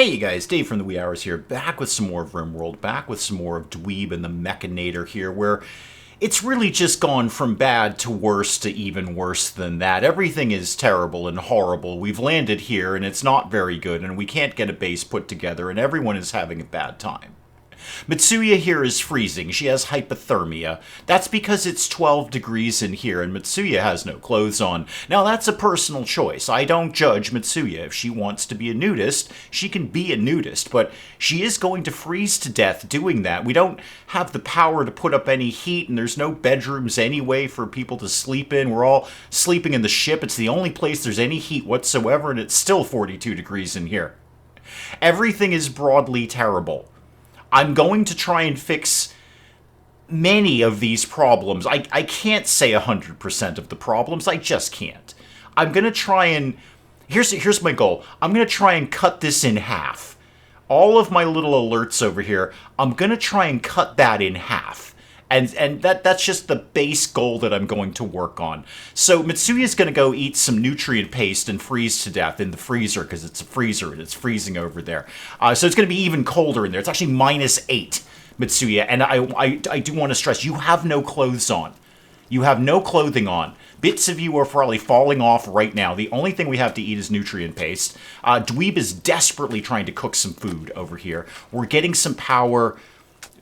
Hey you guys, Dave from the Wee Hours here, back with some more of RimWorld, back with some more of Dweeb and the Mechanitor here, where it's really just gone from bad to worse to even worse than that. Everything is terrible and horrible. We've landed here and it's not very good and we can't get a base put together and everyone is having a bad time. Mitsuya here is freezing. She has hypothermia. That's because it's 12 degrees in here and Mitsuya has no clothes on. Now that's a personal choice. I don't judge Mitsuya. If she wants to be a nudist, she can be a nudist, but she is going to freeze to death doing that. We don't have the power to put up any heat and there's no bedrooms anyway for people to sleep in. We're all sleeping in the ship. It's the only place there's any heat whatsoever and it's still 42 degrees in here. Everything is broadly terrible. I'm going to try and fix many of these problems. I can't say 100% of the problems. I just can't. I'm going to try and... Here's my goal. I'm going to try and cut this in half. All of my little alerts over here, I'm going to try and cut that in half. And that's just the base goal that I'm going to work on. So Mitsuya's going to go eat some nutrient paste and freeze to death in the freezer because it's a freezer and it's freezing over there. So it's going to be even colder in there. It's actually -8, Mitsuya. And I do want to stress, you have no clothes on. You have no clothing on. Bits of you are probably falling off right now. The only thing we have to eat is nutrient paste. Dweeb is desperately trying to cook some food over here. We're getting some power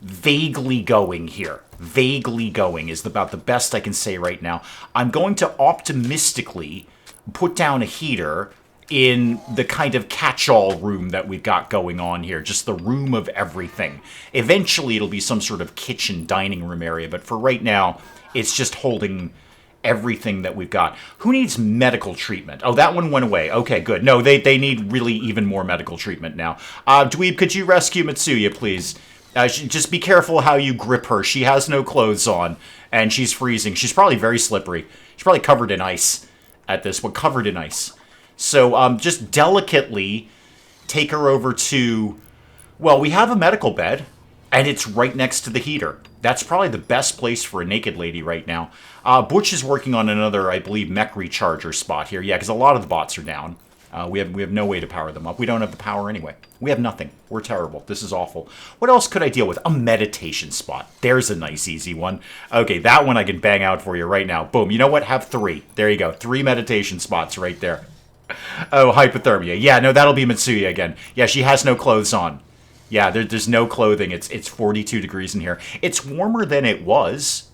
vaguely going here. Vaguely going is about the best I can say right now. I'm going to optimistically put down a heater in the kind of catch-all room that we've got going on here. Just the room of everything. Eventually it'll be some sort of kitchen dining room area, but for right now, it's just holding everything that we've got. Who needs medical treatment? Oh, that one went away. Okay, good. No, they need really even more medical treatment now. Dweeb, could you rescue Mitsuya, please? Just be careful how you grip her. She has no clothes on, and she's freezing. She's probably very slippery. She's probably covered in ice at this one. Covered in ice. So just delicately take her over to... Well, we have a medical bed, and it's right next to the heater. That's probably the best place for a naked lady right now. Butch is working on another, I believe, mech recharger spot here. Yeah, because a lot of the bots are down. We have no way to power them up. We don't have the power anyway. We have nothing. We're terrible. This is awful. What else could I deal with? A meditation spot. There's a nice, easy one. Okay, that one I can bang out for you right now. Boom. You know what? Have 3. There you go. 3 meditation spots right there. Oh, hypothermia. Yeah, no, that'll be Mitsuya again. Yeah, she has no clothes on. Yeah, there's no clothing. It's 42 degrees in here. It's warmer than it was.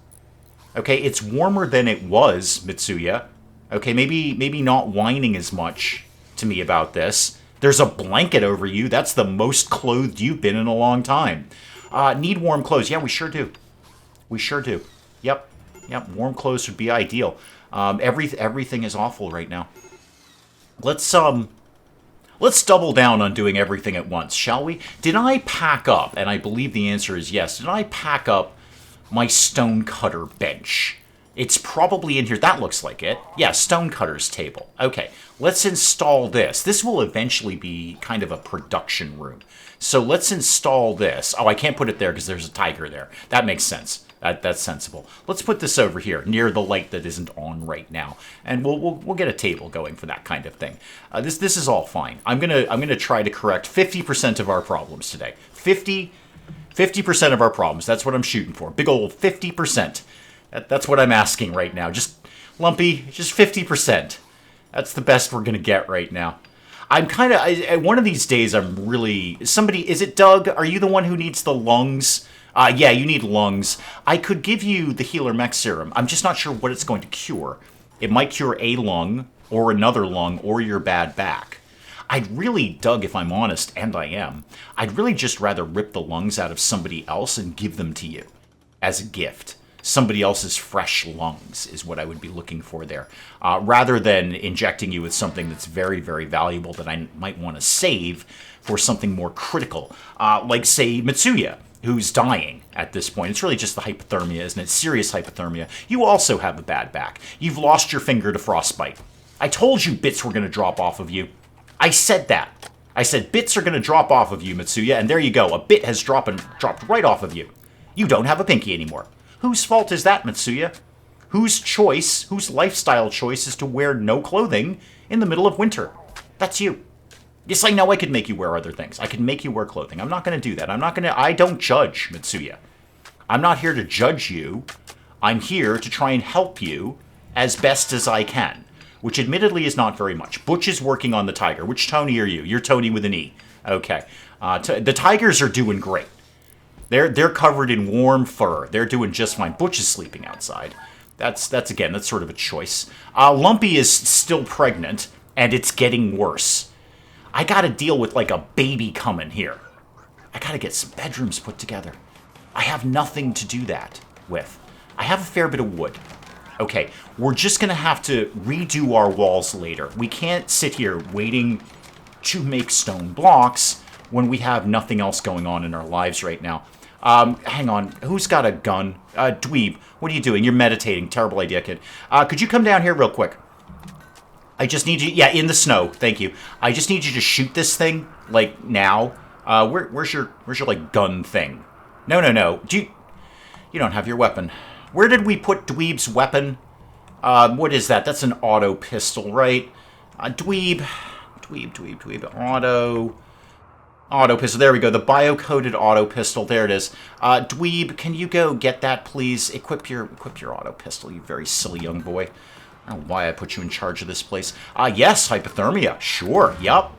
Okay, it's warmer than it was, Mitsuya. Okay, maybe not whining as much to me about this. There's a blanket over you. That's the most clothed you've been in a long time. Need warm clothes. Yeah, we sure do. We sure do. Yep. Warm clothes would be ideal. Everything is awful right now. Let's double down on doing everything at once, shall we? Did I pack up? And I believe the answer is yes. Did I pack up my stonecutter bench? It's probably in here. That looks like it. Yeah, stonecutter's table. Okay, let's install this. This will eventually be kind of a production room. So let's install this. Oh, I can't put it there because there's a tiger there. That makes sense. That's sensible. Let's put this over here near the light that isn't on right now, and we'll get a table going for that kind of thing. This is all fine. I'm gonna try to correct 50% of our problems today. 50% of our problems. That's what I'm shooting for. Big old 50%. That's what I'm asking right now. Just lumpy, just 50%. That's the best we're going to get right now. I'm kind of... One of these days, I'm really... Somebody... Is it Doug? Are you the one who needs the lungs? Yeah, you need lungs. I could give you the healer mech serum. I'm just not sure what it's going to cure. It might cure a lung, or another lung, or your bad back. I'd really, Doug, if I'm honest, and I am, I'd really just rather rip the lungs out of somebody else and give them to you as a gift. Somebody else's fresh lungs is what I would be looking for there, rather than injecting you with something that's very, very valuable that I might want to save for something more critical, like, say, Mitsuya, who's dying at this point. It's really just the hypothermia, isn't it? Serious hypothermia. You also have a bad back. You've lost your finger to frostbite. I told you bits were going to drop off of you. I said that. I said bits are going to drop off of you, Mitsuya, and there you go. A bit has dropped right off of you. You don't have a pinky anymore. Whose fault is that, Mitsuya? Whose choice, whose lifestyle choice is to wear no clothing in the middle of winter? That's you. Yes, I know I could make you wear other things. I could make you wear clothing. I'm not going to do that. I don't judge, Mitsuya. I'm not here to judge you. I'm here to try and help you as best as I can, which admittedly is not very much. Butch is working on the tiger. Which Tony are you? You're Tony with an E. Okay. The tigers are doing great. They're covered in warm fur. They're doing just fine. Butch is sleeping outside. That's sort of a choice. Lumpy is still pregnant, and it's getting worse. I gotta deal with like a baby coming here. I gotta get some bedrooms put together. I have nothing to do that with. I have a fair bit of wood. Okay, we're just gonna have to redo our walls later. We can't sit here waiting to make stone blocks when we have nothing else going on in our lives right now. Hang on. Who's got a gun? Dweeb, what are you doing? You're meditating. Terrible idea, kid. Could you come down here real quick? I just need you... Yeah, in the snow. Thank you. I just need you to shoot this thing, like, now. Where's your, like, gun thing? No. You don't have your weapon. Where did we put Dweeb's weapon? What is that? That's an auto pistol, right? Dweeb. Auto pistol. There we go. The bio-coded auto pistol. There it is. Dweeb, can you go get that, please? Equip your auto pistol, you very silly young boy. I don't know why I put you in charge of this place. Yes, hypothermia. Sure. Yup.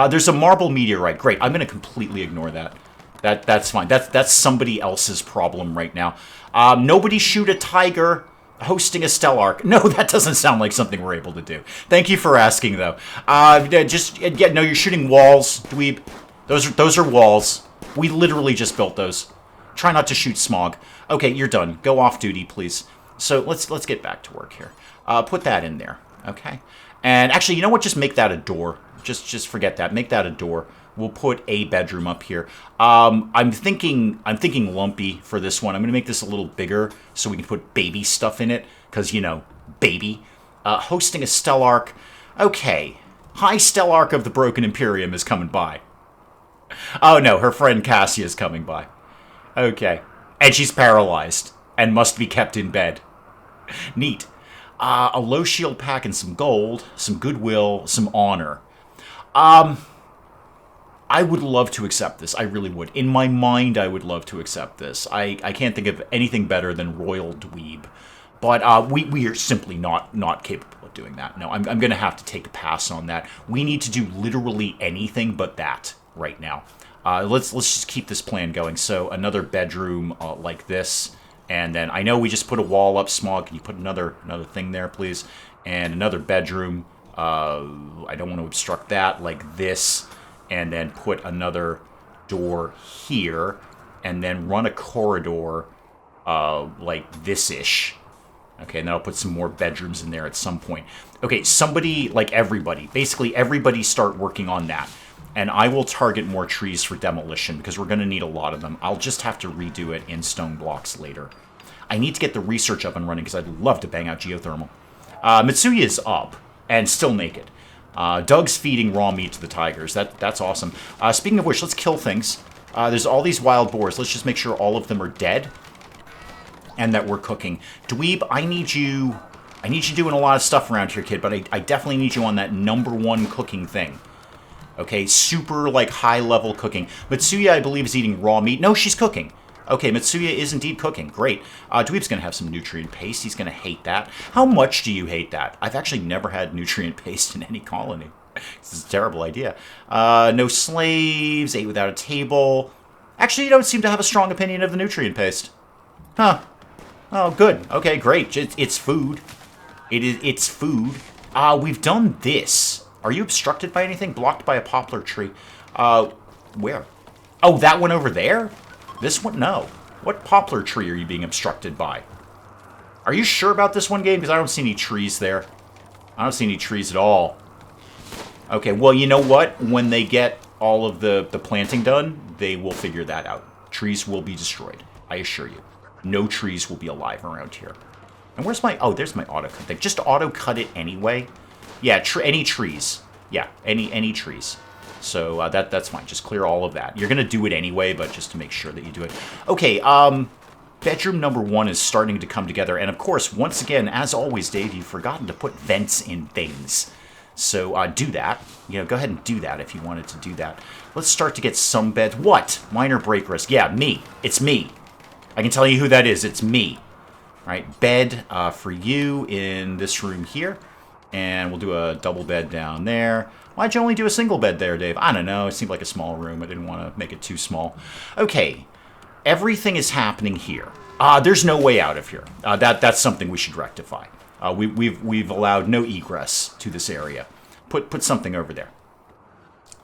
There's a marble meteorite. Great. I'm going to completely ignore that. That's fine. That's somebody else's problem right now. Nobody shoot a tiger hosting a Stellark. No, that doesn't sound like something we're able to do. Thank you for asking, though. No, you're shooting walls, Dweeb. Those are walls. We literally just built those. Try not to shoot smog. Okay, you're done. Go off duty, please. So let's get back to work here. Put that in there, okay? And actually, you know what? Just make that a door. Just forget that. Make that a door. We'll put a bedroom up here. I'm thinking lumpy for this one. I'm going to make this a little bigger so we can put baby stuff in it. Because, you know, baby. Hosting a Stellark. Okay. High Stellark of the Broken Imperium is coming by. Oh, no. Her friend Cassia is coming by. Okay. And she's paralyzed. And must be kept in bed. Neat. A low shield pack and some gold. Some goodwill. Some honor. I would love to accept this. I really would. In my mind, I would love to accept this. I can't think of anything better than Royal Dweeb. But we are simply not capable of doing that. No, I'm going to have to take a pass on that. We need to do literally anything but that right now. Let's just keep this plan going. So another bedroom like this. And then I know we just put a wall up, Smog. Can you put another thing there, please? And another bedroom. I don't want to obstruct that like this. And then put another door here, and then run a corridor like this-ish. Okay, and then I'll put some more bedrooms in there at some point. Okay, somebody, like everybody, basically everybody start working on that. And I will target more trees for demolition, because we're going to need a lot of them. I'll just have to redo it in stone blocks later. I need to get the research up and running, because I'd love to bang out geothermal. Mitsuya is up, and still naked. Doug's feeding raw meat to the tigers. That's awesome. Speaking of which, let's kill things. There's all these wild boars. Let's just make sure all of them are dead. And that we're cooking. Dweeb, I need you doing a lot of stuff around here, kid, but I definitely need you on that #1 cooking thing. Okay, super, like, high-level cooking. Mitsuya, I believe, is eating raw meat. No, she's cooking. Okay, Mitsuya is indeed cooking. Great. Dweeb's going to have some nutrient paste. He's going to hate that. How much do you hate that? I've actually never had nutrient paste in any colony. This is a terrible idea. No slaves. Ate without a table. Actually, you don't seem to have a strong opinion of the nutrient paste. Huh. Oh, good. Okay, great. It's food. It's food. We've done this. Are you obstructed by anything? Blocked by a poplar tree. Where? Oh, that one over there? This one? No. What poplar tree are you being obstructed by? Are you sure about this one, game? Because I don't see any trees there. I don't see any trees at all. Okay, well, you know what? When they get all of the planting done, they will figure that out. Trees will be destroyed. I assure you. No trees will be alive around here. And where's my... Oh, there's my auto-cut thing. Just auto-cut it anyway. Yeah, any trees. Yeah, any trees. So that's fine. Just clear all of that. You're going to do it anyway, but just to make sure that you do it. Okay, bedroom #1 is starting to come together. And of course, once again, as always, Dave, you've forgotten to put vents in things. So do that. Go ahead and do that if you wanted to do that. Let's start to get some beds. What? Minor break risk. Yeah, me. It's me. I can tell you who that is. It's me. All right, bed for you in this room here. And we'll do a double bed down there. Why'd you only do a single bed there, Dave? I don't know. It seemed like a small room. I didn't want to make it too small. Okay. Everything is happening here. There's no way out of here. That's something we should rectify. We've allowed no egress to this area. Put something over there.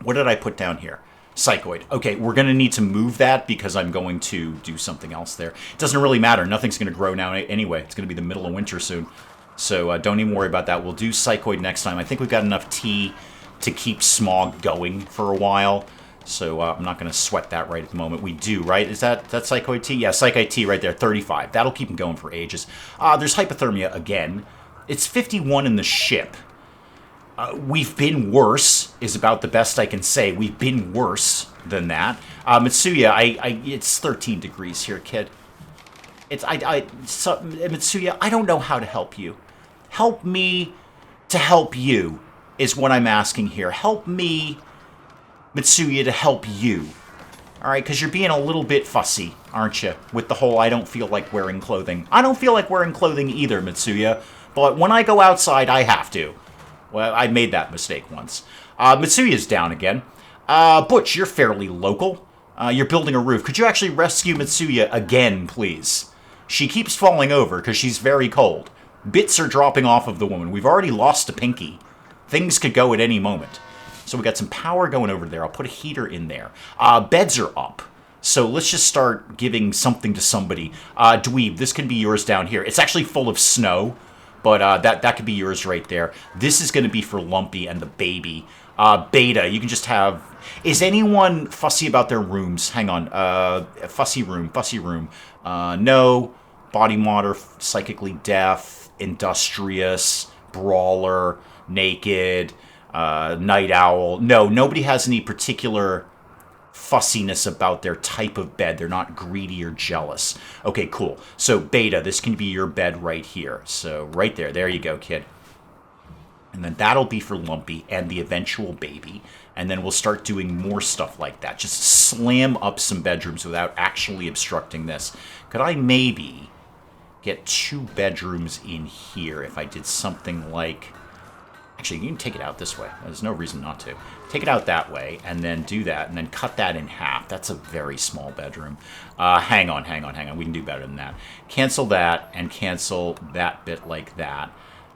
What did I put down here? Psychoid. Okay, we're going to need to move that because I'm going to do something else there. It doesn't really matter. Nothing's going to grow now anyway. It's going to be the middle of winter soon. So don't even worry about that. We'll do Psychoid next time. I think we've got enough tea to keep smog going for a while. So I'm not going to sweat that right at the moment. We do, right? Is that Psychoid tea? Yeah, Psychoid tea right there, 35. That'll keep them going for ages. There's hypothermia again. It's 51 in the ship. We've been worse, is about the best I can say. We've been worse than that. Mitsuya, it's 13 degrees here, kid. Mitsuya, I don't know how to help you. Help me to help you is what I'm asking here. Help me, Mitsuya, to help you. All right, because you're being a little bit fussy, aren't you? With the whole I don't feel like wearing clothing. I don't feel like wearing clothing either, Mitsuya. But when I go outside, I have to. Well, I made that mistake once. Mitsuya's down again. Butch, you're fairly local. You're building a roof. Could you actually rescue Mitsuya again, please? She keeps falling over because she's very cold. Bits are dropping off of the woman. We've already lost a pinky. Things could go at any moment. So we got some power going over there. I'll put a heater in there. Beds are up. So let's just start giving something to somebody. Dweeb, this can be yours down here. It's actually full of snow. But that could be yours right there. This is going to be for Lumpy and the baby. Beta, you can just have... Is anyone fussy about their rooms? Hang on. Fussy room. No. Body modder, psychically deaf, industrious, brawler, naked, night owl. No, nobody has any particular fussiness about their type of bed. They're not greedy or jealous. Okay, cool. So Beta, this can be your bed right here. So right there. There you go, kid. And then that'll be for Lumpy and the eventual baby. And then we'll start doing more stuff like that. Just slam up some bedrooms without actually obstructing this. Could I maybe get 2 bedrooms in here if I did something like... Actually, you can take it out this way. There's no reason not to. Take it out that way, and then do that, and then cut that in half. That's a very small bedroom. Hang on. We can do better than that. Cancel that, and cancel that bit like that.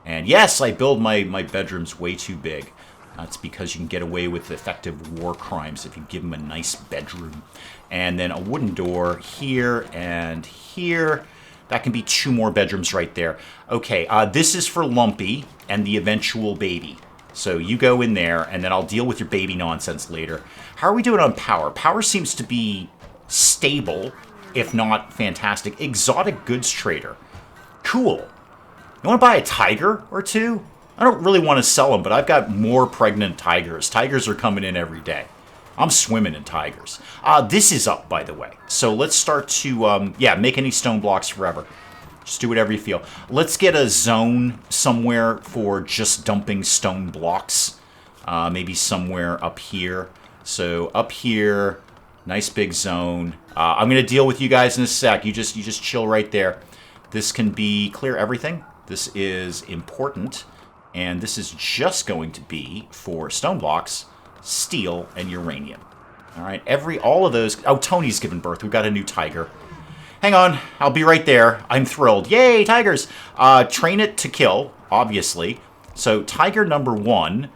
And yes, I build my bedrooms way too big. That's because you can get away with effective war crimes if you give them a nice bedroom. And then a wooden door here and here. That can be 2 more bedrooms right there. Okay, this is for Lumpy and the eventual baby. So you go in there, and then I'll deal with your baby nonsense later. How are we doing on power? Power seems to be stable, if not fantastic. Exotic goods trader. Cool. You want to buy a tiger or 2? I don't really want to sell them, but I've got more pregnant tigers. Tigers are coming in every day. I'm swimming in tigers. This is up, by the way. So let's start to, make any stone blocks forever. Just do whatever you feel. Let's get a zone somewhere for just dumping stone blocks. Maybe somewhere up here. So up here, nice big zone. I'm going to deal with you guys in a sec. You just chill right there. This can be clear everything. This is important. And this is just going to be for stone blocks, steel, and uranium. All right, all of those... Oh, Tony's given birth. We've got a new tiger. Hang on, I'll be right there. I'm thrilled. Yay, tigers! Train it to kill, obviously. So, tiger number 1.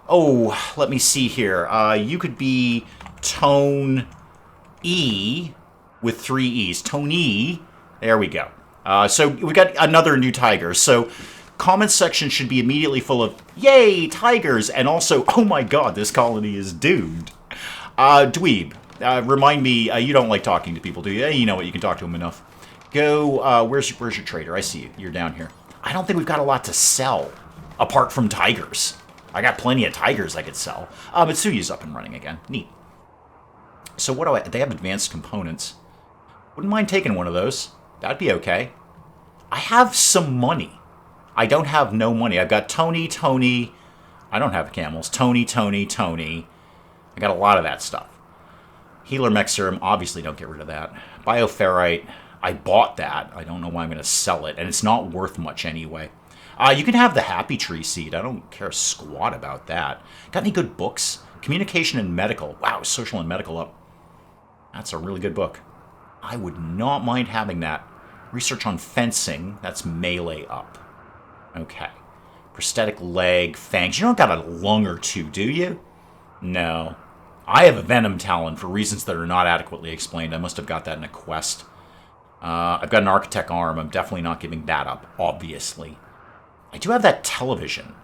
Oh, let me see here. You could be Tone E with 3 E's. Tone E. There we go. So, we got another new tiger. So... Comment section should be immediately full of, yay, tigers, and also, oh my god, this colony is doomed. Dweeb, remind me, you don't like talking to people, do you? You know what, you can talk to them enough. Go, where's your trader? I see you. You're down here. I don't think we've got a lot to sell, apart from tigers. I got plenty of tigers I could sell. Mitsuya's up and running again. Neat. So they have advanced components. Wouldn't mind taking one of those. That'd be okay. I have some money. I don't have no money. I've got Tony. I don't have camels. Tony, Tony, Tony. I got a lot of that stuff. Healer mech serum, obviously don't get rid of that. Bioferrite, I bought that. I don't know why I'm going to sell it, and it's not worth much anyway. You can have the Happy Tree seed. I don't care a squat about that. Got any good books? Communication and Medical. Wow, Social and Medical up. That's a really good book. I would not mind having that. Research on Fencing. That's Melee up. Okay. Prosthetic leg, fangs. You don't got a lung or two, do you? No. I have a Venom talent for reasons that are not adequately explained. I must have got that in a quest. I've got an Architect arm. I'm definitely not giving that up, obviously. I do have that television.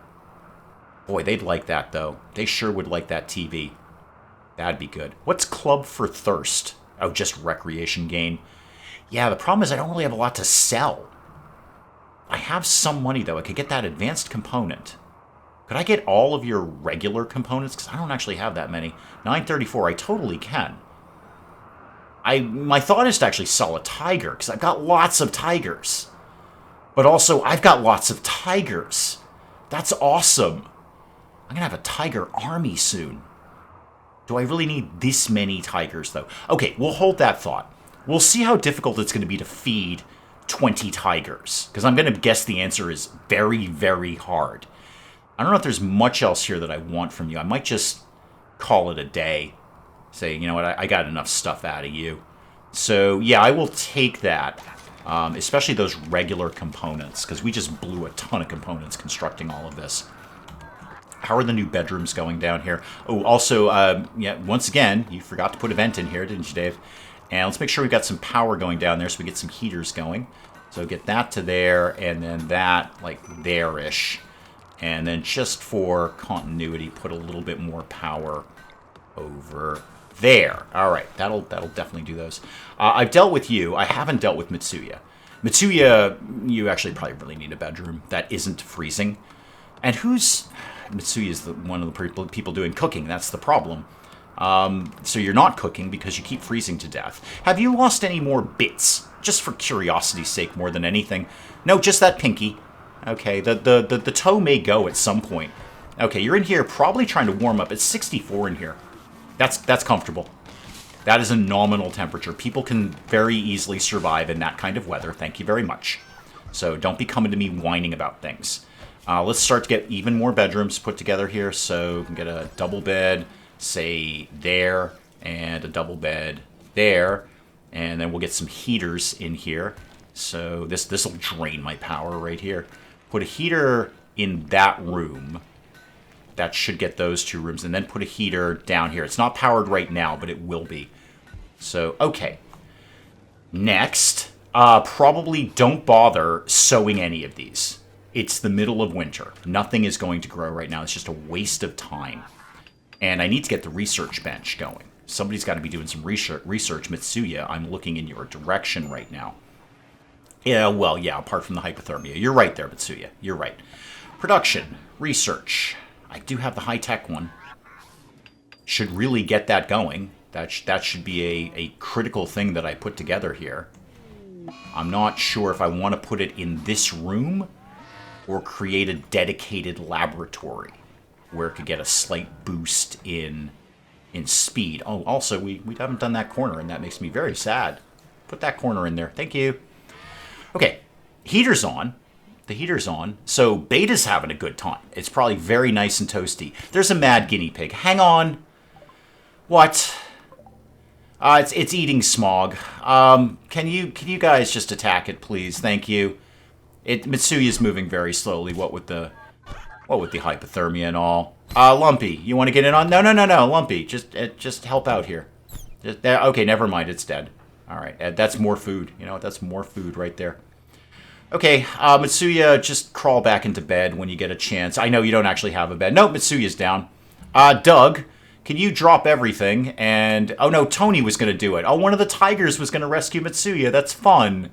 Boy, they'd like that, though. They sure would like that TV. That'd be good. What's Club for Thirst? Oh, just recreation gain. Yeah, the problem is I don't really have a lot to sell. I have some money, though. I could get that advanced component. Could I get all of your regular components? Because I don't actually have that many. 934, I totally can. My thought is to actually sell a tiger, because I've got lots of tigers. But also, I've got lots of tigers. That's awesome. I'm going to have a tiger army soon. Do I really need this many tigers, though? Okay, we'll hold that thought. We'll see how difficult it's going to be to feed 20 tigers. Because I'm going to guess the answer is very, very hard. I don't know if there's much else here that I want from you. I might just call it a day. Say, you know what, I got enough stuff out of you. So, yeah, I will take that. Especially those regular components. Because we just blew a ton of components constructing all of this. How are the new bedrooms going down here? Oh, also, yeah, once again, you forgot to put a vent in here, didn't you, Dave? And let's make sure we've got some power going down there so we get some heaters going. So get that to there, and then that, like, there-ish. And then just for continuity, put a little bit more power over there. All right, that'll definitely do those. I've dealt with you. I haven't dealt with Mitsuya. Mitsuya, you actually probably really need a bedroom that isn't freezing. And who's... Mitsuya is one of the people doing cooking. That's the problem. So you're not cooking because you keep freezing to death. Have you lost any more bits? Just for curiosity's sake more than anything. No, just that pinky. Okay, the toe may go at some point. Okay, you're in here probably trying to warm up. It's 64 in here. That's comfortable. That is a nominal temperature. People can very easily survive in that kind of weather. Thank you very much. So don't be coming to me whining about things. Let's start to get even more bedrooms put together here. So we can get a double bed, say, there, and a double bed there. And then we'll get some heaters in here. So this will drain my power right here. Put a heater in that room. That should get those two rooms. And then put a heater down here. It's not powered right now, but it will be. So, okay. Next, probably don't bother sowing any of these. It's the middle of winter. Nothing is going to grow right now. It's just a waste of time. And I need to get the research bench going. Somebody's got to be doing some research. Mitsuya, I'm looking in your direction right now. Yeah, well, yeah, apart from the hypothermia. You're right there, Mitsuya. You're right. Production. Research. I do have the high-tech one. Should really get that going. That should be a critical thing that I put together here. I'm not sure if I want to put it in this room or create a dedicated laboratory where it could get a slight boost in speed. Oh, also, we haven't done that corner, and that makes me very sad. Put that corner in there. Thank you. Okay, heater's on. The heater's on. So Beta's having a good time. It's probably very nice and toasty. There's a mad guinea pig. Hang on. What? It's eating smog. Can you guys just attack it, please? Thank you. Mitsuya's moving very slowly. What with the hypothermia and all. Lumpy, you want to get in on? No, Lumpy, just help out here. Okay, never mind. It's dead. All right, that's more food. You know, that's more food right there. Okay, Mitsuya, just crawl back into bed when you get a chance. I know you don't actually have a bed. No, Mitsuya's down. Doug, can you drop everything? And, oh no, Tony was going to do it. Oh, one of the tigers was going to rescue Mitsuya. That's fun.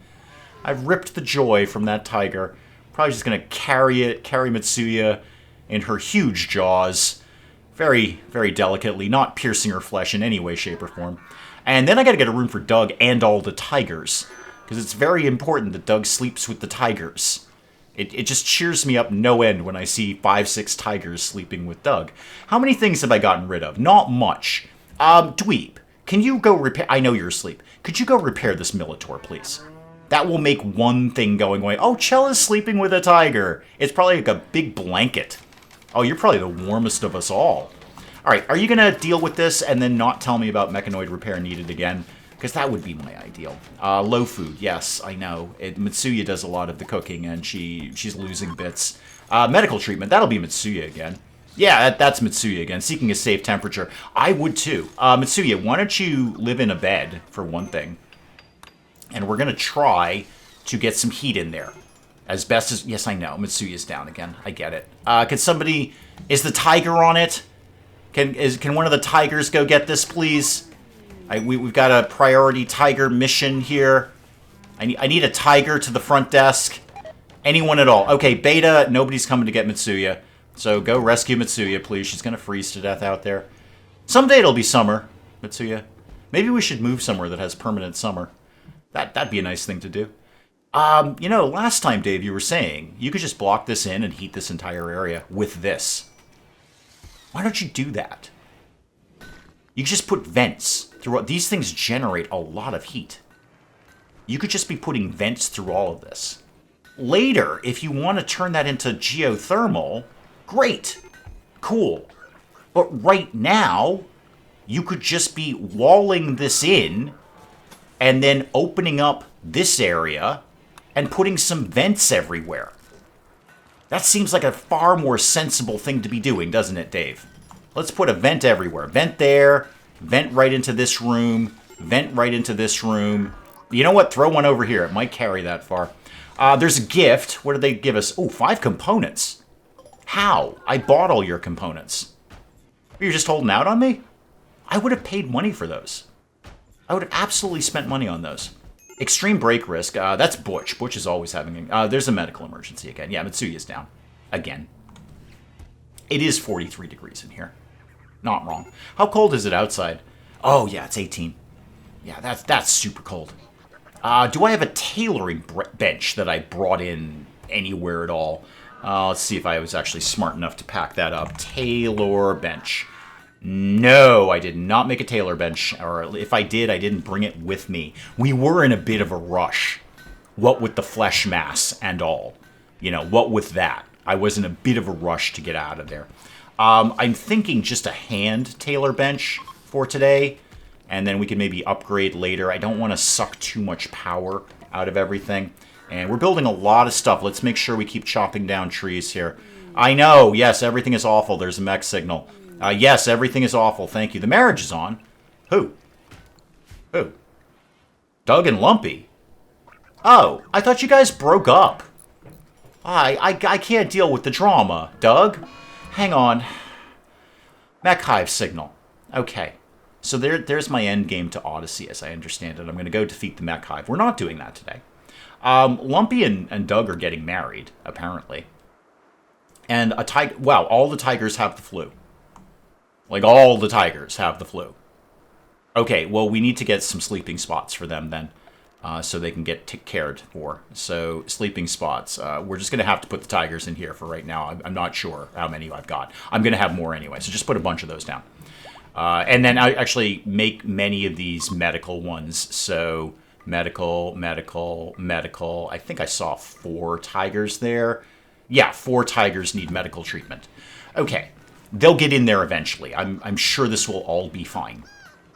I've ripped the joy from that tiger. Probably just going to carry Mitsuya in her huge jaws. Very, very delicately, not piercing her flesh in any way, shape, or form. And then I got to get a room for Doug and all the tigers. Because it's very important that Doug sleeps with the tigers. It just cheers me up no end when I see 5, 6 tigers sleeping with Doug. How many things have I gotten rid of? Not much. Dweeb, can you go repair... I know you're asleep. Could you go repair this Minotaur, please? That will make one thing going away. Oh, Chell is sleeping with a tiger. It's probably like a big blanket. Oh, you're probably the warmest of us all. All right, are you going to deal with this and then not tell me about mechanoid repair needed again? Because that would be my ideal. Low food, yes, I know. Mitsuya does a lot of the cooking, and she's losing bits. Medical treatment, that'll be Mitsuya again. Yeah, that's Mitsuya again, seeking a safe temperature. I would too. Mitsuya, why don't you live in a bed, for one thing? And we're going to try to get some heat in there. As best as... Yes, I know. Mitsuya's down again. I get it. Can somebody... Is the tiger on it? Can one of the tigers go get this, please? We've got a priority tiger mission here. I need a tiger to the front desk. Anyone at all. Okay, Beta, nobody's coming to get Mitsuya. So go rescue Mitsuya, please. She's going to freeze to death out there. Someday it'll be summer, Mitsuya. Maybe we should move somewhere that has permanent summer. That'd be a nice thing to do. You know, last time, Dave, you were saying you could just block this in and heat this entire area with this. Why don't you do that? You could just put vents through. These things generate a lot of heat. You could just be putting vents through all of this. Later, if you want to turn that into geothermal, great. Cool. But right now, you could just be walling this in and then opening up this area and putting some vents everywhere. That seems like a far more sensible thing to be doing, doesn't it, Dave? Let's put a vent everywhere. Vent there, vent right into this room, vent right into this room. You know what? Throw one over here. It might carry that far. There's a gift. What did they give us? Oh, 5 components. How? I bought all your components. You're just holding out on me? I would have paid money for those. I would have absolutely spent money on those. Extreme break risk. That's Butch. Butch is always having... there's a medical emergency again. Yeah, Mitsuya's down. Again. It is 43 degrees in here. Not wrong. How cold is it outside? Oh, yeah, it's 18. Yeah, that's super cold. Do I have a tailoring bench that I brought in anywhere at all? Let's see if I was actually smart enough to pack that up. Tailor bench. No, I did not make a tailor bench, or if I did, I didn't bring it with me. We were in a bit of a rush. What with the flesh mass and all. You know, what with that? I was in a bit of a rush to get out of there. I'm thinking just a hand tailor bench for today, and then we can maybe upgrade later. I don't want to suck too much power out of everything. And we're building a lot of stuff. Let's make sure we keep chopping down trees here. I know, yes, everything is awful. There's a mech signal. Yes, everything is awful. Thank you. The marriage is on. Who? Who? Doug and Lumpy. Oh, I thought you guys broke up. I can't deal with the drama. Doug? Hang on. Mech Hive signal. Okay. So there's my end game to Odyssey, as I understand it. I'm going to go defeat the Mech Hive. We're not doing that today. Lumpy and Doug are getting married, apparently. And a tiger... Wow, all the tigers have the flu. Like, all the tigers have the flu. Okay, well, we need to get some sleeping spots for them then, so they can get cared for. So, sleeping spots. We're just going to have to put the tigers in here for right now. I'm not sure how many I've got. I'm going to have more anyway, so just put a bunch of those down. And then I actually make many of these medical ones. So, medical. I think I saw 4 tigers there. Yeah, 4 tigers need medical treatment. Okay. They'll get in there eventually. I'm sure this will all be fine,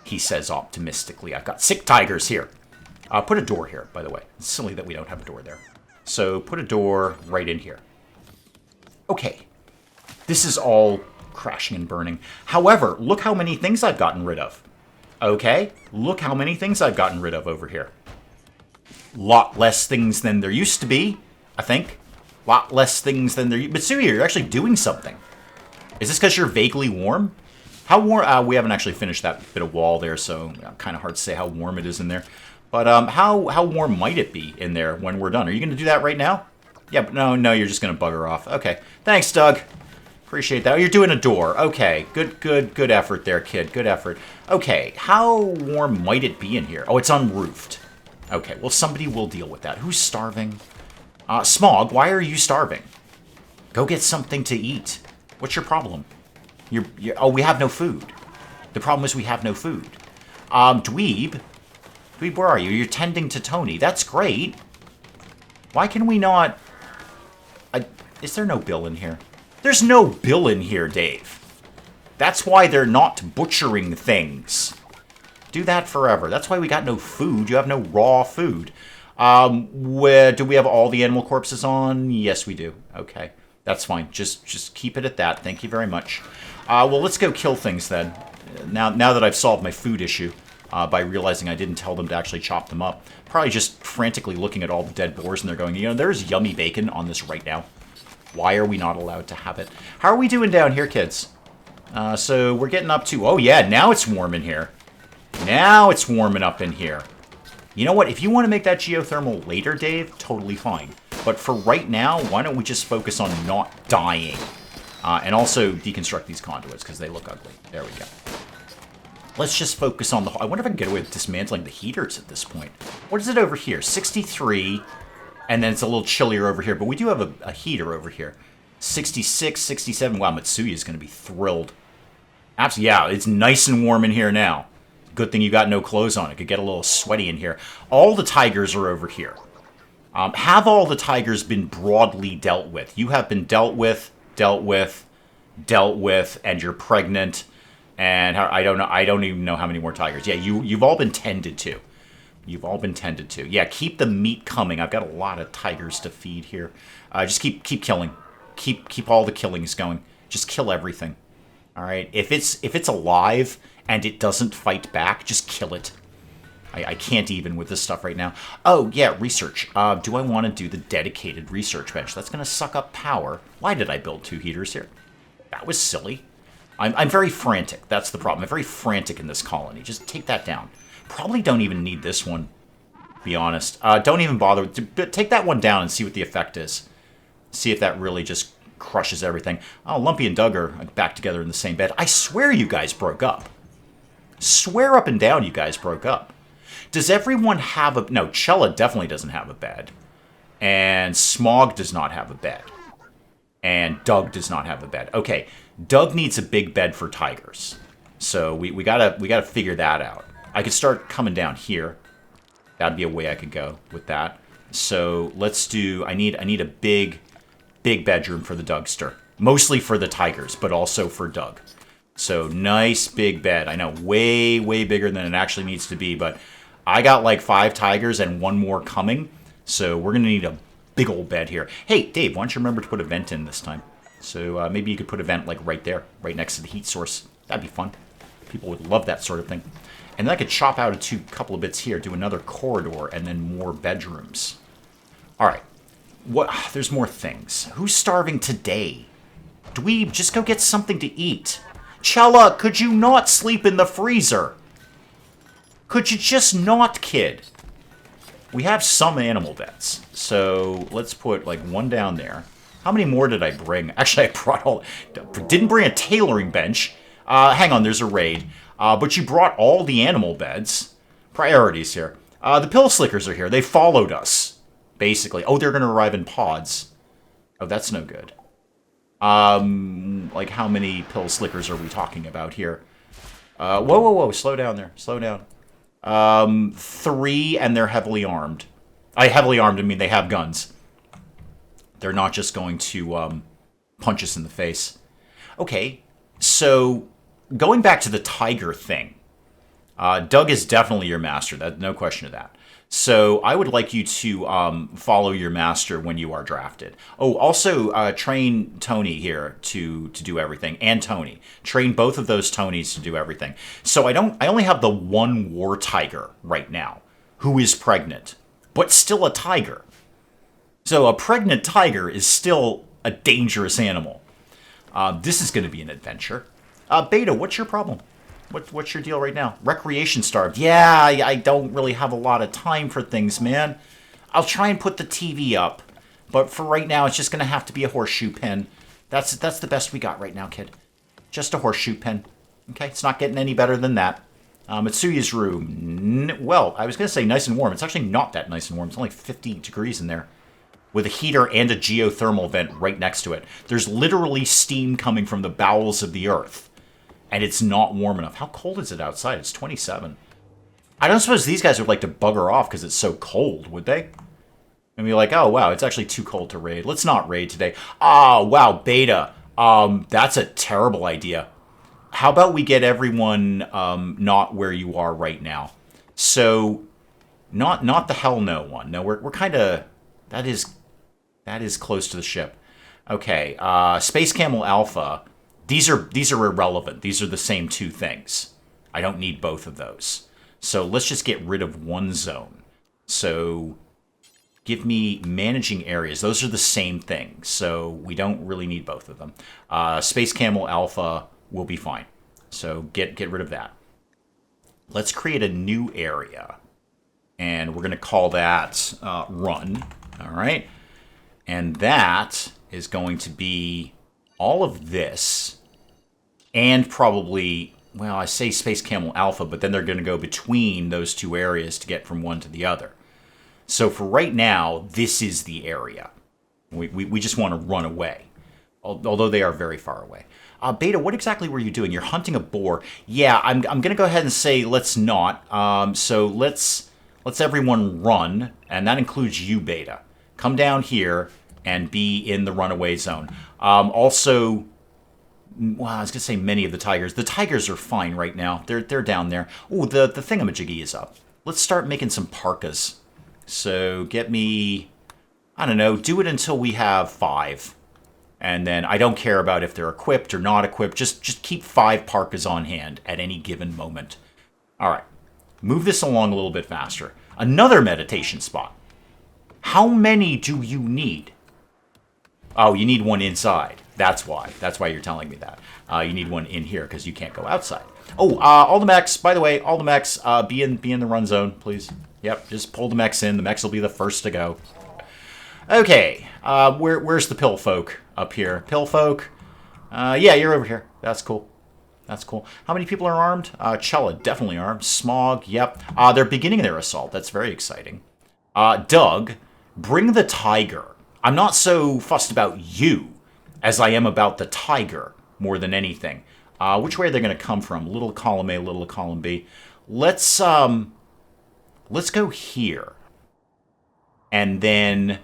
he says optimistically. I've got sick tigers here. Put a door here, by the way. It's silly that we don't have a door there. So put a door right in here. Okay. This is all crashing and burning. However, look how many things I've gotten rid of. Okay? Look how many things I've gotten rid of over here. Lot less things than there used to be, I think. Lot less things than there... Mitsuya, you're actually doing something. Is this because you're vaguely warm? How warm? We haven't actually finished that bit of wall there, so kind of hard to say how warm it is in there. But how warm might it be in there when we're done? Are you going to do that right now? Yeah, but no, you're just going to bugger off. Okay. Thanks, Doug. Appreciate that. Oh, you're doing a door. Okay. Good effort there, kid. Good effort. Okay. How warm might it be in here? Oh, it's unroofed. Okay. Well, somebody will deal with that. Who's starving? Smog, why are you starving? Go get something to eat. What's your problem? Oh, we have no food. The problem is we have no food. Dweeb. Dweeb, where are you? You're tending to Tony. That's great. Why can we not... is there no bill in here? There's no bill in here, Dave. That's why they're not butchering things. Do that forever. That's why we got no food. You have no raw food. Do we have all the animal corpses on? Yes, we do. Okay. That's fine. Just keep it at that. Thank you very much. Well, let's go kill things then. Now that I've solved my food issue by realizing I didn't tell them to actually chop them up. Probably just frantically looking at all the dead boars and they're going, you know, there's yummy bacon on this right now. Why are we not allowed to have it? How are we doing down here, kids? So we're getting up to... Oh, yeah, now it's warm in here. Now it's warming up in here. You know what? If you want to make that geothermal later, Dave, totally fine. But for right now, why don't we just focus on not dying? And also deconstruct these conduits, because they look ugly. There we go. Let's just focus on the... I wonder if I can get away with dismantling the heaters at this point. What is it over here? 63, and then it's a little chillier over here. But we do have a heater over here. 66, 67. Wow, Mitsuya's going to be thrilled. Absolutely, yeah, it's nice and warm in here now. Good thing you got no clothes on. It could get a little sweaty in here. All the tigers are over here. Have all the tigers been broadly dealt with? You have been dealt with, and you're pregnant. And I don't know. I don't even know how many more tigers. Yeah, you've all been tended to. You've all been tended to. Yeah, keep the meat coming. I've got a lot of tigers to feed here. Just keep killing. Keep all the killings going. Just kill everything. All right. If it's alive and it doesn't fight back, just kill it. I can't even with this stuff right now. Oh, yeah, research. Do I want to do the dedicated research bench? That's going to suck up power. Why did I build 2 heaters here? That was silly. I'm very frantic. That's the problem. I'm very frantic in this colony. Just take that down. Probably don't even need this one, to be honest. Don't even bother. Take that one down and see what the effect is. See if that really just crushes everything. Oh, Lumpy and Doug are back together in the same bed. I swear you guys broke up. Swear up and down you guys broke up. Does everyone have a... No, Chella definitely doesn't have a bed. And Smog does not have a bed. And Doug does not have a bed. Okay, Doug needs a big bed for tigers. So we gotta figure that out. I could start coming down here. That'd be a way I could go with that. So let's do... I need a big bedroom for the Dougster. Mostly for the tigers, but also for Doug. So nice big bed. I know, way, way bigger than it actually needs to be, but I got like 5 tigers and 1 more coming. So we're going to need a big old bed here. Hey, Dave, why don't you remember to put a vent in this time? So maybe you could put a vent like right there, right next to the heat source. That'd be fun. People would love that sort of thing. And then I could chop out a couple of bits here, do another corridor, and then more bedrooms. All right. There's more things. Who's starving today? Dweeb, just go get something to eat. Chella, could you not sleep in the freezer? Could you just not, kid? We have some animal beds. So let's put like 1 down there. How many more did I bring? Actually, I brought all... Didn't bring a tailoring bench. Hang on, there's a raid. But you brought all the animal beds. Priorities here. The pill slickers are here. They followed us, basically. Oh, they're going to arrive in pods. Oh, that's no good. Like how many pill slickers are we talking about here? Whoa. Slow down there. Slow down. 3, and they're heavily armed. Heavily armed, I mean they have guns. They're not just going to punch us in the face. Okay, so going back to the tiger thing, Doug is definitely your master. No question of that. So I would like you to follow your master when you are drafted. Oh, also train Tony here to do everything, and Tony. Train both of those Tonys to do everything. So I only have the 1 war tiger right now, who is pregnant, but still a tiger. So a pregnant tiger is still a dangerous animal. This is going to be an adventure. Beta, what's your problem? What's your deal right now? Recreation starved. Yeah, I don't really have a lot of time for things, man. I'll try and put the TV up, but for right now, it's just going to have to be a horseshoe pen. That's the best we got right now, kid. Just a horseshoe pen. Okay, it's not getting any better than that. Mitsuya's room. Well, I was going to say nice and warm. It's actually not that nice and warm. It's only 50 degrees in there. with a heater and a geothermal vent right next to it. There's literally steam coming from the bowels of the Earth, and it's not warm enough. How cold is it outside? It's 27. I don't suppose these guys would like to bugger off because it's so cold, would they? And be like, oh, wow, it's actually too cold to raid. Let's not raid today. Oh, wow, beta. That's a terrible idea. How about we get everyone not where you are right now? So, not the hell no one. No, we're kind of... That is close to the ship. Okay, Space Camel Alpha. These are irrelevant. These are the same two things. I don't need both of those. So let's just get rid of one zone. So give me managing areas. Those are the same thing. So we don't really need both of them. Space Camel Alpha will be fine. So get rid of that. Let's create a new area. And we're going to call that Run. All right. And that is going to be all of this. And probably, well, I say Space Camel Alpha, but then they're going to go between those two areas to get from one to the other. So for right now, this is the area. We just want to run away, although they are very far away. Beta, what exactly were you doing? You're hunting a boar. Yeah, I'm going to go ahead and say let's not. So let's everyone run, and that includes you, Beta. Come down here and be in the runaway zone. Also, well, I was going to say many of the tigers. The tigers are fine right now. They're down there. Oh, the thingamajiggy is up. Let's start making some parkas. So get me, I don't know, do it until we have 5. And then I don't care about if they're equipped or not equipped. Just keep 5 parkas on hand at any given moment. All right. Move this along a little bit faster. Another meditation spot. How many do you need? Oh, you need one inside. That's why. That's why you're telling me that. You need one in here because you can't go outside. Oh, all the mechs, by the way, all the mechs, be in the run zone, please. Yep, just pull the mechs in. The mechs will be the first to go. Okay, where's the pill folk up here? Pill folk? Yeah, you're over here. That's cool. That's cool. How many people are armed? Chella, definitely armed. Smog, yep. They're beginning their assault. That's very exciting. Doug, bring the tiger. I'm not so fussed about you as I am about the tiger more than anything. Which way are they going to come from? Little column A, little column B. Let's go here. And then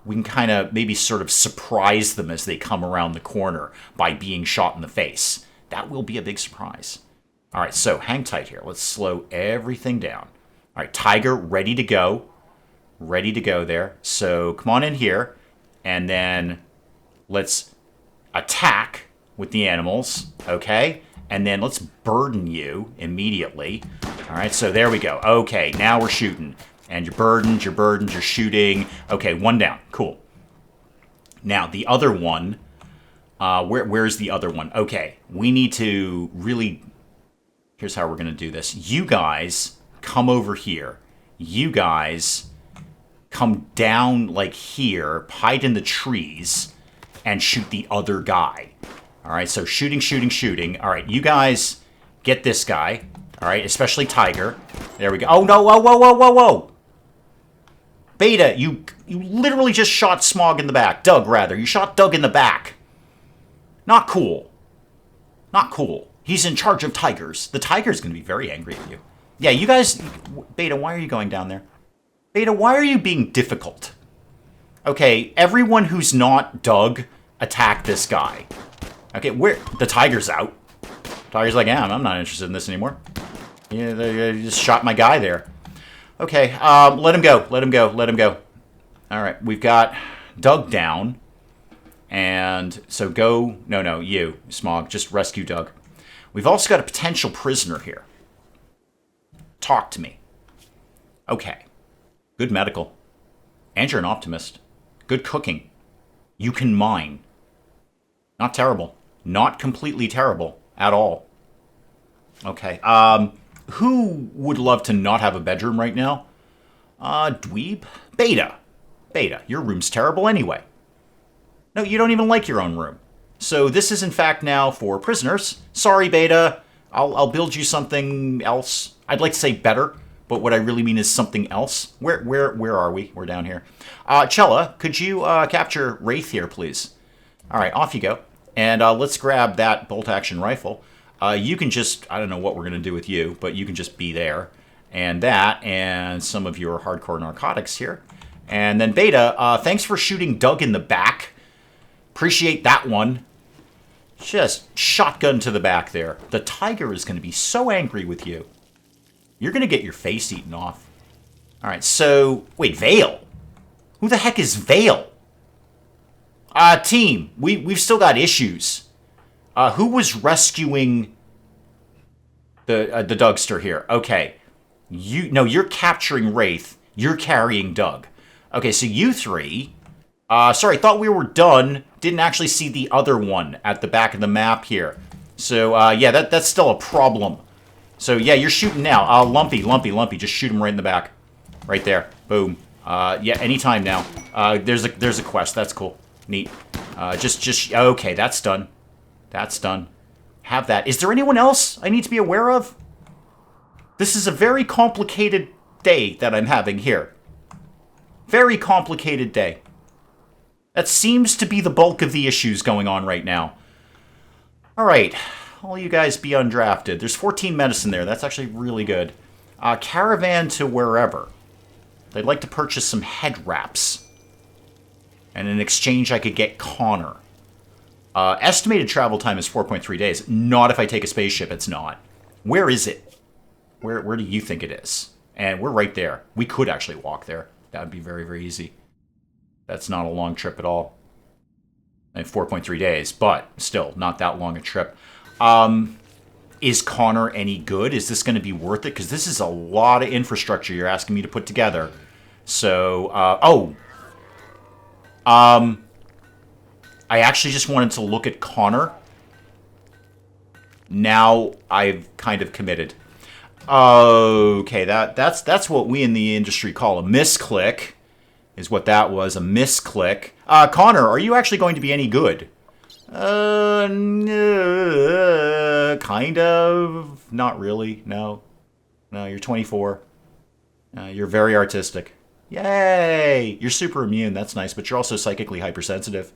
we can kind of maybe sort of surprise them as they come around the corner by being shot in the face. That will be a big surprise. All right, so hang tight here. Let's slow everything down. All right, tiger ready to go. Ready to go there. So come on in here. And then let's attack with the animals. Okay. And then let's burden you immediately. All right, so there we go. Okay, now we're shooting. And you're burdened, you're shooting. Okay, one down. Cool. Now, the other one, where's the other one? Okay, we need to really... Here's how we're going to do this. You guys come over here. You guys come down like here, hide in the trees, and shoot the other guy. All right, so shooting. All right, you guys get this guy. All right, especially Tiger. There we go. Oh, no, whoa. Beta, you literally just shot Smog in the back. Doug, rather. You shot Doug in the back. Not cool. Not cool. He's in charge of tigers. The tiger's going to be very angry at you. Yeah, you guys... Beta, why are you going down there? Beta, why are you being difficult? Okay, everyone who's not Doug, attack this guy. Okay, where... The tiger's out. Tiger's like, yeah, I'm not interested in this anymore. Yeah, they just shot my guy there. Okay, let him go. All right, we've got Doug down. And so go... No, you, Smog. Just rescue Doug. We've also got a potential prisoner here. Talk to me. Okay. Good medical. And you're an optimist. Good cooking. You can mine. Not terrible. Not completely terrible at all. Okay. Who would love to not have a bedroom right now? Dweeb? Beta. Your room's terrible anyway. No, you don't even like your own room. So this is in fact now for prisoners. Sorry, Beta. I'll build you something else. I'd like to say better, but what I really mean is something else. Where are we? We're down here. Chella, could you capture Wraith here, please? All right, off you go. And let's grab that bolt-action rifle. You can just, I don't know what we're going to do with you, but you can just be there. And that, and some of your hardcore narcotics here. And then Beta, thanks for shooting Doug in the back. Appreciate that one. Just shotgun to the back there. The tiger is going to be so angry with you. You're going to get your face eaten off. All right, so... Wait, Vale? Who the heck is Vale? Team, we've still got issues. Who was rescuing the Dougster here? Okay. No, you're capturing Wraith. You're carrying Doug. Okay, so you three... sorry, thought we were done. Didn't actually see the other one at the back of the map here. So, yeah, that's still a problem. So, yeah, you're shooting now. Lumpy. Just shoot him right in the back. Right there. Boom. Yeah, anytime now. There's a quest. That's cool. Neat. Okay, that's done. That's done. Have that. Is there anyone else I need to be aware of? This is a very complicated day that I'm having here. Very complicated day. That seems to be the bulk of the issues going on right now. Alright, all you guys be undrafted. There's 14 medicine there. That's actually really good. Caravan to wherever. They'd like to purchase some head wraps. And in exchange, I could get Connor. Estimated travel time is 4.3 days. Not if I take a spaceship, it's not. Where is it? Where do you think it is? And we're right there. We could actually walk there. That would be very, very easy. That's not a long trip at all. And 4.3 days, but still, not that long a trip. Is Connor any good? Is this going to be worth it? Because this is a lot of infrastructure you're asking me to put together. So, I actually just wanted to look at Connor. Now I've kind of committed. Okay, that's what we in the industry call a misclick. Is what that was, a misclick. Connor, are you actually going to be any good? Kind of. Not really, no. No, you're 24. You're very artistic. Yay! You're super immune, that's nice, but you're also psychically hypersensitive.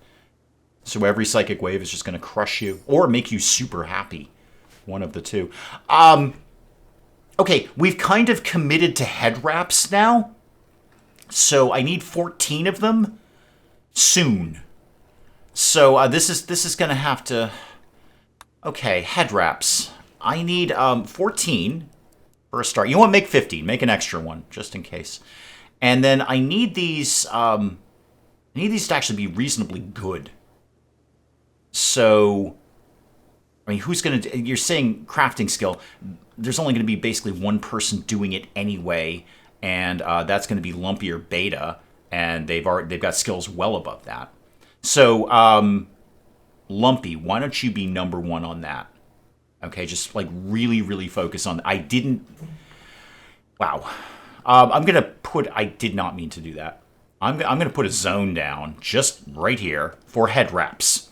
So every psychic wave is just going to crush you, or make you super happy. One of the two. Okay, we've kind of committed to head wraps now. So I need 14 of them soon. So this is going to have to... Okay, head wraps. I need 14 for a start. You want to make 15. Make an extra one, just in case. And then I need these... I need these to actually be reasonably good. So... I mean, who's going to... You're saying crafting skill. There's only going to be basically one person doing it anyway. And that's going to be Lumpy or Beta, and they've got skills well above that. So, Lumpy, why don't you be number one on that? Okay, just like really, really focus on. I didn't. Wow, I'm gonna put. I did not mean to do that. I'm gonna put a zone down just right here for head wraps.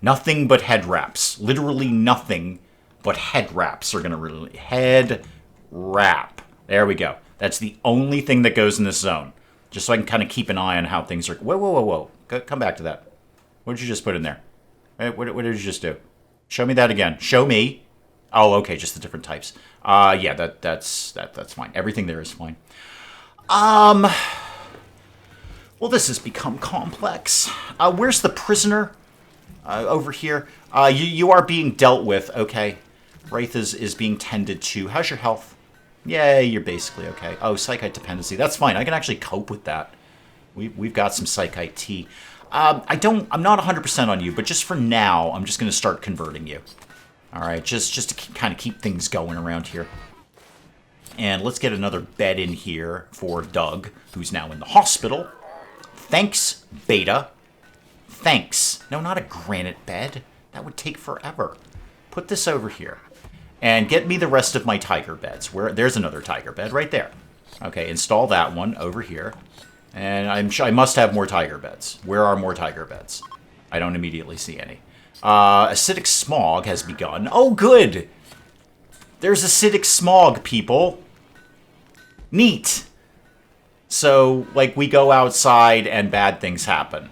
Nothing but head wraps. Literally nothing but head wraps are gonna really head wrap. There we go. That's the only thing that goes in this zone. Just so I can kind of keep an eye on how things are... Whoa. Come back to that. What did you just put in there? What did you just do? Show me that again. Show me. Oh, okay, just the different types. Yeah, that's fine. Everything there is fine. Well, this has become complex. Where's the prisoner? Over here. You are being dealt with, okay. Wraith is being tended to. How's your health? Yeah, you're basically okay. Oh, Psychite dependency. That's fine. I can actually cope with that. We've got some Psychite tea. I'm not 100% on you, but just for now, I'm just going to start converting you. All right, just to kind of keep things going around here. And let's get another bed in here for Doug, who's now in the hospital. Thanks, Beta. Thanks. No, not a granite bed. That would take forever. Put this over here. And get me the rest of my tiger beds. There's another tiger bed right there. Okay, install that one over here. And I'm sure I must have more tiger beds. Where are more tiger beds? I don't immediately see any. Acidic smog has begun. Oh, good! There's acidic smog, people. Neat. So, like, we go outside and bad things happen.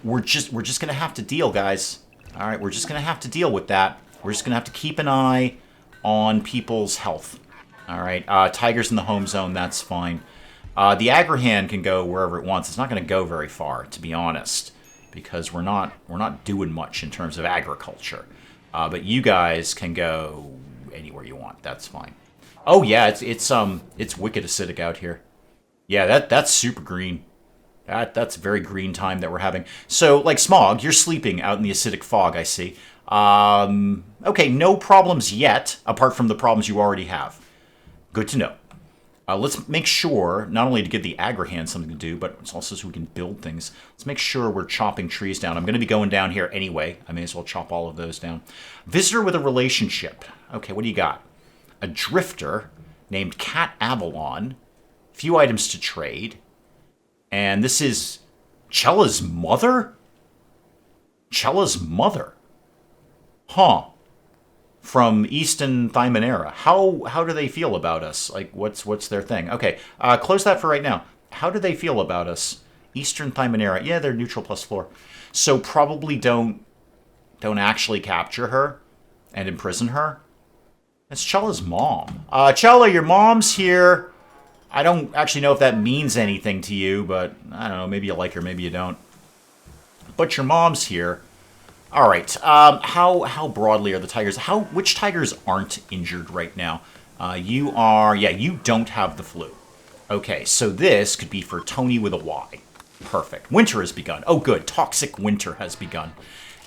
We're just gonna have to deal, guys. All right, we're just gonna have to deal with that. We're just gonna have to keep an eye on people's health. All right, tigers in the home zone, that's fine. The Agrahan can go wherever it wants. It's not gonna go very far, to be honest, because we're not doing much in terms of agriculture. But you guys can go anywhere you want. That's fine. Oh yeah, it's wicked acidic out here. Yeah, that's super green. That's very green time that we're having. So, like Smog, you're sleeping out in the acidic fog, I see. Okay, no problems yet, apart from the problems you already have. Good to know. Let's make sure, not only to give the Agrahan something to do, but it's also so we can build things. Let's make sure we're chopping trees down. I'm going to be going down here anyway. I may as well chop all of those down. Visitor with a relationship. Okay, what do you got? A drifter named Cat Avalon. Few items to trade. And this is Chella's mother? Chella's mother. Huh. From Eastern Thymanera. How do they feel about us? Like, what's their thing? Okay, close that for right now. How do they feel about us? Eastern Thymanera. Yeah, they're neutral plus floor. So probably don't actually capture her and imprison her. It's Chella's mom. Chella, your mom's here. I don't actually know if that means anything to you, but I don't know. Maybe you like her, maybe you don't. But your mom's here. All right. How broadly are the tigers? Which tigers aren't injured right now? You are. Yeah, you don't have the flu. Okay, so this could be for Tony with a Y. Perfect. Winter has begun. Oh, good. Toxic winter has begun.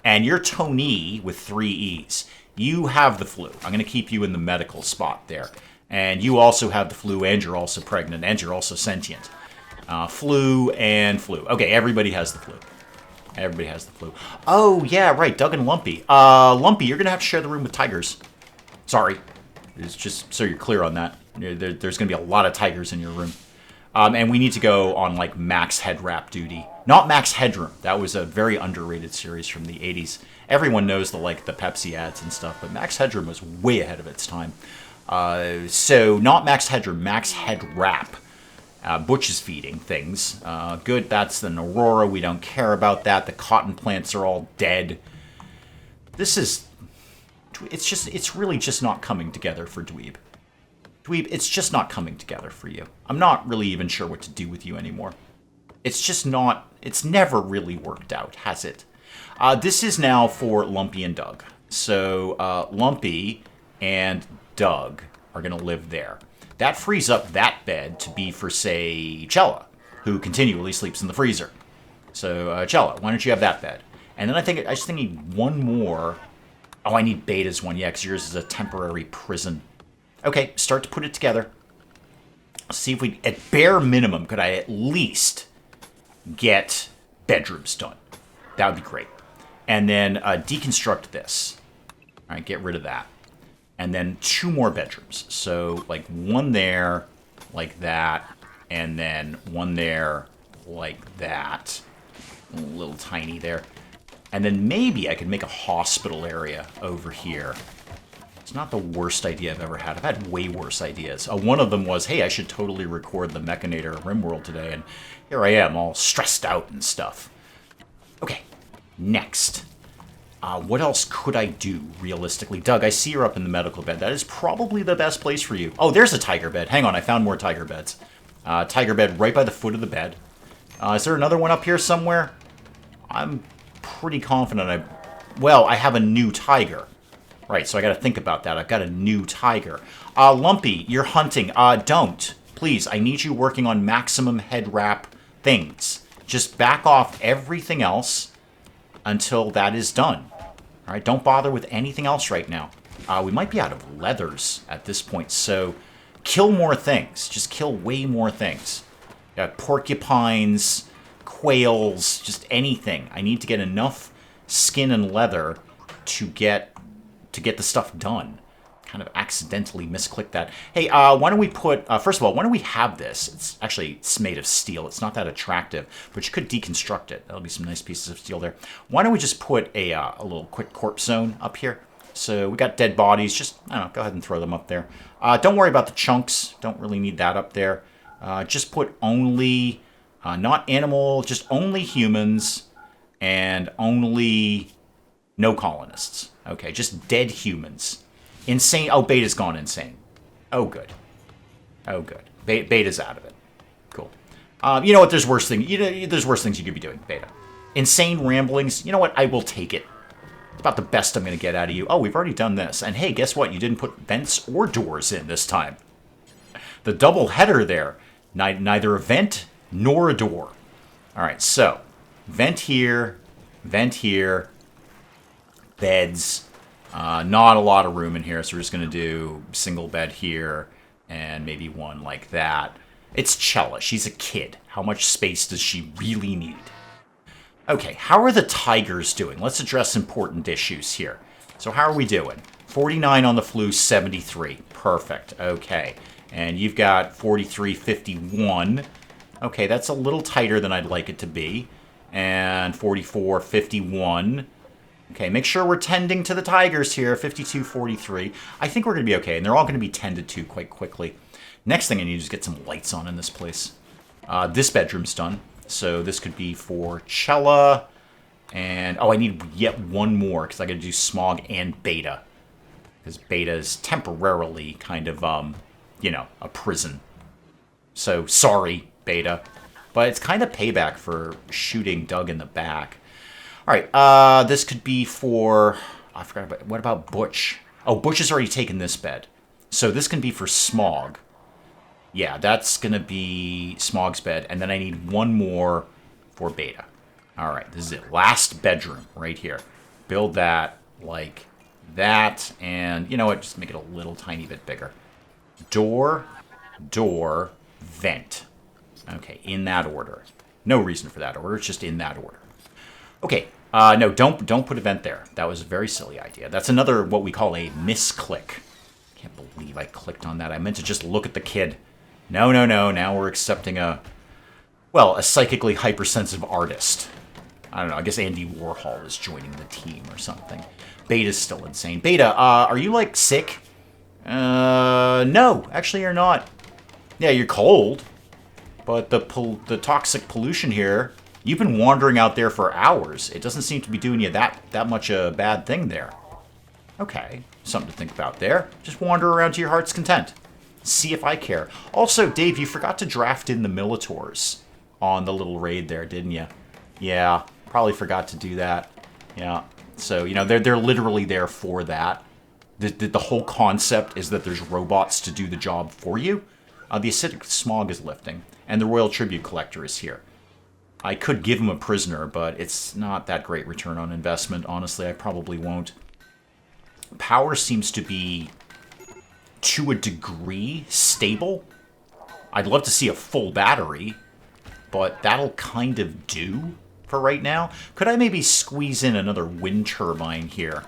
And you're Tony with 3 E's. You have the flu. I'm going to keep you in the medical spot there. And you also have the flu, and you're also pregnant, and you're also sentient. Flu and flu. Okay, everybody has the flu. Everybody has the flu. Oh, yeah, right, Doug and Lumpy. Lumpy, you're going to have to share the room with tigers. Sorry. It's just so you're clear on that. There's going to be a lot of tigers in your room. And we need to go on, like, max head wrap duty. Not Max Headroom. That was a very underrated series from the 80s. Everyone knows the Pepsi ads and stuff, but Max Headroom was way ahead of its time. So not Max Headroom, Max Head Wrap. Butch is feeding things. Good, that's the Aurora. We don't care about that. The cotton plants are all dead. It's really just not coming together for Dweeb. Dweeb, it's just not coming together for you. I'm not really even sure what to do with you anymore. It's never really worked out, has it? This is now for Lumpy and Doug. So, Lumpy and Doug are going to live there. That frees up that bed to be for, say, Chella, who continually sleeps in the freezer. So, Chella, why don't you have that bed? And then I just think I need one more. Oh, I need Beta's one, yeah, because yours is a temporary prison. Okay, start to put it together. See if we, at bare minimum, could I at least get bedrooms done? That would be great. And then deconstruct this. All right, get rid of that. And then 2 more bedrooms. So, like, one there, like that, and then one there, like that. A little tiny there. And then maybe I could make a hospital area over here. It's not the worst idea I've ever had. I've had way worse ideas. One of them was, hey, I should totally record the Mechanitor at RimWorld today, and here I am, all stressed out and stuff. Okay, next. What else could I do, realistically? Doug, I see you're up in the medical bed. That is probably the best place for you. Oh, there's a tiger bed. Hang on, I found more tiger beds. Tiger bed right by the foot of the bed. Is there another one up here somewhere? I'm pretty confident I have a new tiger. Right, so I gotta think about that. I've got a new tiger. Lumpy, you're hunting. Don't. Please, I need you working on maximum head wrap things. Just back off everything else until that is done. All right, don't bother with anything else right now. We might be out of leathers at this point, so kill more things. Just kill way more things. Porcupines, quails, just anything. I need to get enough skin and leather to get the stuff done. Kind of accidentally misclicked that. Hey, why don't we put... first of all, why don't we have this? It's made of steel. It's not that attractive, but you could deconstruct it. That'll be some nice pieces of steel there. Why don't we just put a little quick corpse zone up here? So we got dead bodies. Just, I don't know, go ahead and throw them up there. Don't worry about the chunks. Don't really need that up there. Just put only, not animal, just only humans and only no colonists. Okay, just dead humans. Insane. Oh, Beta's gone insane. Oh, good. Oh, good. Beta's out of it. Cool. You know what? There's worse things. There's worse things you could be doing, Beta. Insane ramblings. You know what? I will take it. It's about the best I'm going to get out of you. Oh, we've already done this. And hey, guess what? You didn't put vents or doors in this time. The double header there. Neither a vent nor a door. All right, so vent here, beds. Not a lot of room in here, so we're just going to do single bed here and maybe one like that. It's Chella. She's a kid. How much space does she really need? Okay, how are the tigers doing? Let's address important issues here. So how are we doing? 49 on the flu, 73. Perfect. Okay. And you've got 43.51. Okay, that's a little tighter than I'd like it to be. And 44.51. Okay, make sure we're tending to the tigers here. 52.43. I think we're going to be okay, and they're all going to be tended to quite quickly. Next thing I need is get some lights on in this place. This bedroom's done. So this could be for Chella. And, oh, I need yet one more, because I got to do Smog and Beta. Because Beta is temporarily kind of, you know, a prison. So, sorry, Beta. But it's kind of payback for shooting Doug in the back. Alright, this could be for... I forgot about... What about Butch? Oh, Butch has already taken this bed. So this can be for Smog. Yeah, that's going to be Smog's bed. And then I need one more for Beta. Alright, this is it. Last bedroom right here. Build that like that. And you know what? Just make it a little tiny bit bigger. Door, door, vent. Okay, in that order. No reason for that order. It's just in that order. Okay, no, don't put a vent there. That was a very silly idea. That's another what we call a misclick. Can't believe I clicked on that. I meant to just look at the kid. No. Now we're accepting a psychically hypersensitive artist. I don't know. I guess Andy Warhol is joining the team or something. Beta's still insane. Beta, are you, like, sick? No. Actually, you're not. Yeah, you're cold. But the toxic pollution here, you've been wandering out there for hours. It doesn't seem to be doing you that much a bad thing there. Okay. Something to think about there. Just wander around to your heart's content. See if I care. Also, Dave, you forgot to draft in the Militors on the little raid there, didn't you? Yeah, probably forgot to do that. Yeah. So, you know, they're literally there for that. The whole concept is that there's robots to do the job for you. The acidic smog is lifting, and the Royal Tribute Collector is here. I could give him a prisoner, but it's not that great return on investment. Honestly, I probably won't. Power seems to be, to a degree, stable. I'd love to see a full battery, but that'll kind of do for right now. Could I maybe squeeze in another wind turbine here?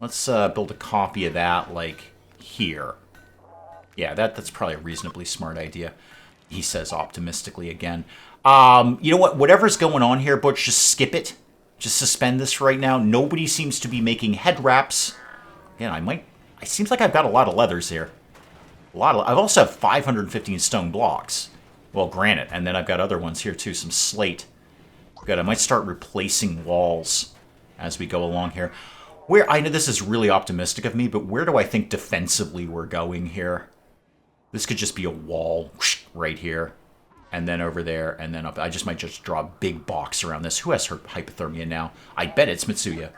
Let's build a copy of that, like, here. Yeah, that's probably a reasonably smart idea, he says optimistically again. You know what? Whatever's going on here, Butch, just skip it. Just suspend this right now. Nobody seems to be making head wraps. Yeah, it seems like I've got a lot of leathers here. I've also have 515 stone blocks. Well, granite. And then I've got other ones here, too. Some slate. Good. I might start replacing walls as we go along here. I know this is really optimistic of me, but where do I think defensively we're going here? This could just be a wall right here. And then over there, and then up. I might just draw a big box around this. Who has hypothermia now? I bet it's Mitsuya.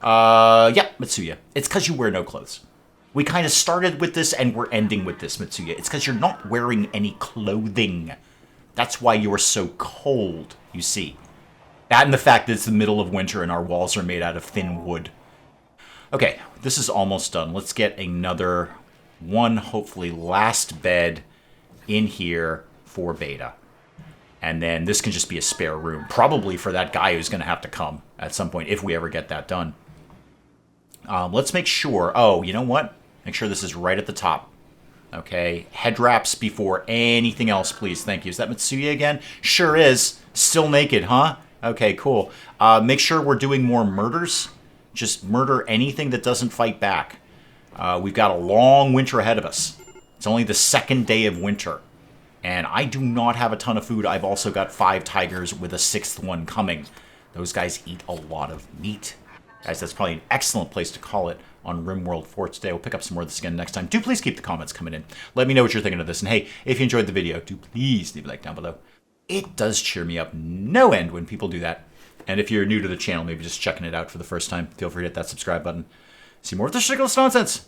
Yeah, Mitsuya. It's because you wear no clothes. We kind of started with this, and we're ending with this, Mitsuya. It's because you're not wearing any clothing. That's why you're so cold, you see. That and the fact that it's the middle of winter and our walls are made out of thin wood. Okay, this is almost done. Let's get another one, hopefully last bed in here for Beta. And then this can just be a spare room, probably for that guy who's going to have to come at some point, if we ever get that done. Let's make sure... Oh, you know what? Make sure this is right at the top. Okay, head wraps before anything else, please. Thank you. Is that Mitsuya again? Sure is. Still naked, huh? Okay, cool. Make sure we're doing more murders. Just murder anything that doesn't fight back. We've got a long winter ahead of us. It's only the second day of winter. And I do not have a ton of food. I've also got 5 tigers with a 6th one coming. Those guys eat a lot of meat. Guys, that's probably an excellent place to call it on RimWorld for today. We'll pick up some more of this again next time. Do please keep the comments coming in. Let me know what you're thinking of this. And hey, if you enjoyed the video, do please leave a like down below. It does cheer me up no end when people do that. And if you're new to the channel, maybe just checking it out for the first time, feel free to hit that subscribe button. See more of this ridiculous nonsense.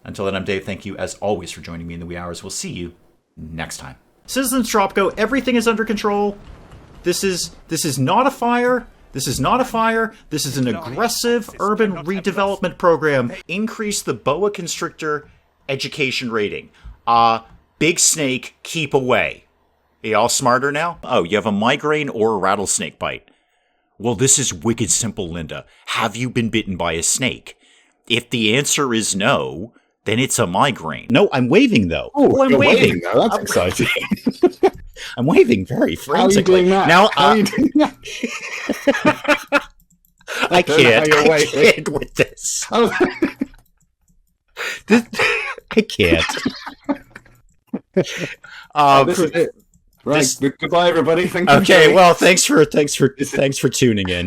Until then, I'm Dave. Thank you, as always, for joining me in the wee hours. We'll see you next time. Citizens Tropico, everything is under control. This is not a fire. This is not a fire. This is an aggressive urban redevelopment program. Increase the boa constrictor education rating. Big snake, keep away. Are you all smarter now? Oh, you have a migraine or a rattlesnake bite. Well, this is wicked simple, Linda. Have you been bitten by a snake? If the answer is no, then it's a migraine. No, I'm waving, though. Oh, I'm waving. Now. That's exciting. I'm waving very frantically. How are you doing that? Now, How are you doing that? I can't with this. I can't. This is it. Right. Goodbye, everybody. Thank you. Okay. Well, thanks for tuning in.